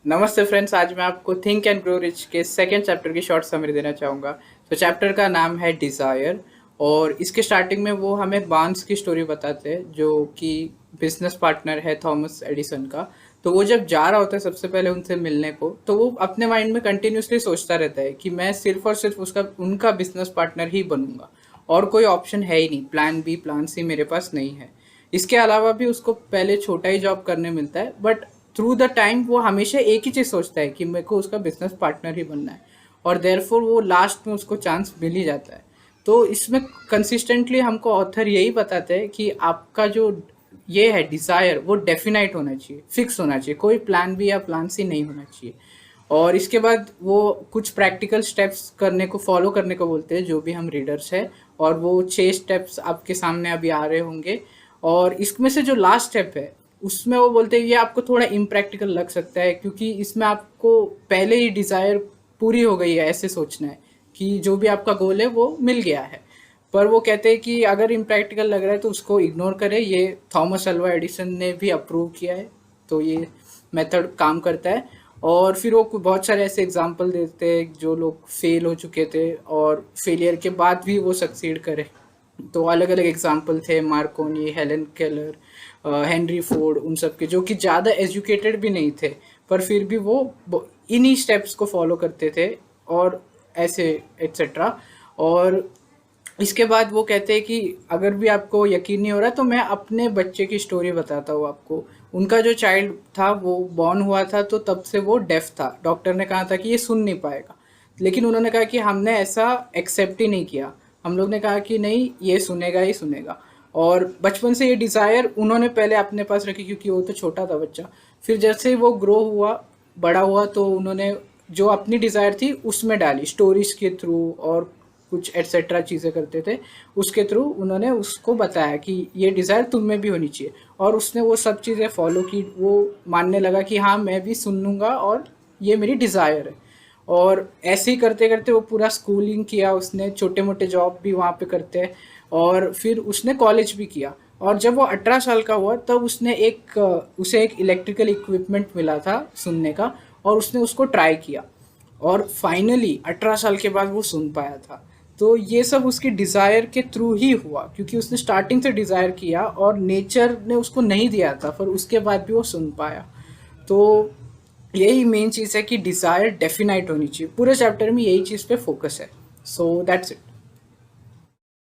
नमस्ते फ्रेंड्स, आज मैं आपको थिंक एंड ग्रो रिच के सेकेंड चैप्टर की शॉर्ट समरी देना चाहूँगा। तो चैप्टर का नाम है डिज़ायर। और इसके स्टार्टिंग में वो हमें बार्न्स की स्टोरी बताते हैं, जो कि बिजनेस पार्टनर है थॉमस एडिसन का। तो वो जब जा रहा होता है सबसे पहले उनसे मिलने को, तो वो अपने माइंड में कंटिन्यूसली सोचता रहता है कि मैं सिर्फ और सिर्फ उसका उनका बिजनेस पार्टनर ही बनूंगा, और कोई ऑप्शन है ही नहीं, प्लान बी प्लान सी मेरे पास नहीं है। इसके अलावा भी उसको पहले छोटा ही जॉब करने मिलता है, बट थ्रू द टाइम वो हमेशा एक ही चीज़ सोचता है कि मेरे को उसका बिजनेस पार्टनर ही बनना है, और देयरफॉर वो लास्ट में उसको चांस मिल ही जाता है। तो इसमें कंसिस्टेंटली हमको ऑथर यही बताते हैं कि आपका जो ये है डिज़ायर, वो डेफिनाइट होना चाहिए, फिक्स होना चाहिए, कोई प्लान बी या प्लान सी नहीं होना चाहिए। और इसके बाद वो कुछ प्रैक्टिकल स्टेप्स करने को, फॉलो करने को बोलते हैं, जो भी हम रीडर्स हैं। और वो 6 स्टेप्स आपके सामने अभी आ रहे होंगे। और इसमें से जो लास्ट स्टेप है, उसमें वो बोलते हैं ये आपको थोड़ा इम्प्रैक्टिकल लग सकता है, क्योंकि इसमें आपको पहले ही डिज़ायर पूरी हो गई है ऐसे सोचना है कि जो भी आपका गोल है वो मिल गया है। पर वो कहते हैं कि अगर इम्प्रैक्टिकल लग रहा है तो उसको इग्नोर करें, ये थॉमस अल्वा एडिसन ने भी अप्रूव किया है, तो ये मेथड काम करता है। और फिर वो बहुत सारे ऐसे एग्जाम्पल देते हैं जो लोग फेल हो चुके थे और फेलियर के बाद भी वो सक्सीड करे। तो अलग अलग एग्जाम्पल थे, Markovnikov, Helen Keller, Henry Ford, उन सब के, जो कि ज़्यादा एजुकेटेड भी नहीं थे, पर फिर भी वो इन्हीं स्टेप्स को फॉलो करते थे, और ऐसे एट्सेट्रा। और इसके बाद वो कहते हैं कि अगर भी आपको यकीन नहीं हो रहा तो मैं अपने बच्चे की स्टोरी बताता हूँ आपको। उनका जो चाइल्ड था वो बॉर्न हुआ था, तो तब से वो डेफ था। डॉक्टर ने कहा था कि ये सुन नहीं पाएगा, लेकिन उन्होंने कहा कि हमने ऐसा एक्सेप्ट ही नहीं किया। हम लोग ने कहा कि नहीं, ये सुनेगा ही सुनेगा। और बचपन से ये डिज़ायर उन्होंने पहले अपने पास रखी, क्योंकि वो तो छोटा था बच्चा। फिर जैसे ही वो ग्रो हुआ, बड़ा हुआ, तो उन्होंने जो अपनी डिज़ायर थी उसमें डाली, स्टोरीज के थ्रू और कुछ एट्सेट्रा चीज़ें करते थे, उसके थ्रू उन्होंने उसको बताया कि ये डिज़ायर तुम में भी होनी चाहिए। और उसने वो सब चीज़ें फॉलो की, वो मानने लगा कि हाँ मैं भी सुन लूँगा और ये मेरी डिज़ायर है। और ऐसे ही करते करते वो पूरा स्कूलिंग किया उसने, छोटे मोटे जॉब भी वहाँ पे करते हैं। और फिर उसने कॉलेज भी किया। और जब वो 18 साल का हुआ तब उसे एक इलेक्ट्रिकल इक्विपमेंट मिला था सुनने का, और उसने उसको ट्राई किया। और फाइनली 18 साल के बाद वो सुन पाया था। तो ये सब उसकी डिज़ायर के थ्रू ही हुआ, क्योंकि उसने स्टार्टिंग से डिज़ायर किया और नेचर ने उसको नहीं दिया था, पर उसके बाद भी वो सुन पाया। तो यही मेन चीज़ है कि डिज़ायर डेफिनाइट होनी चाहिए। पूरे चैप्टर में यही चीज़ पे फोकस है। So that's it.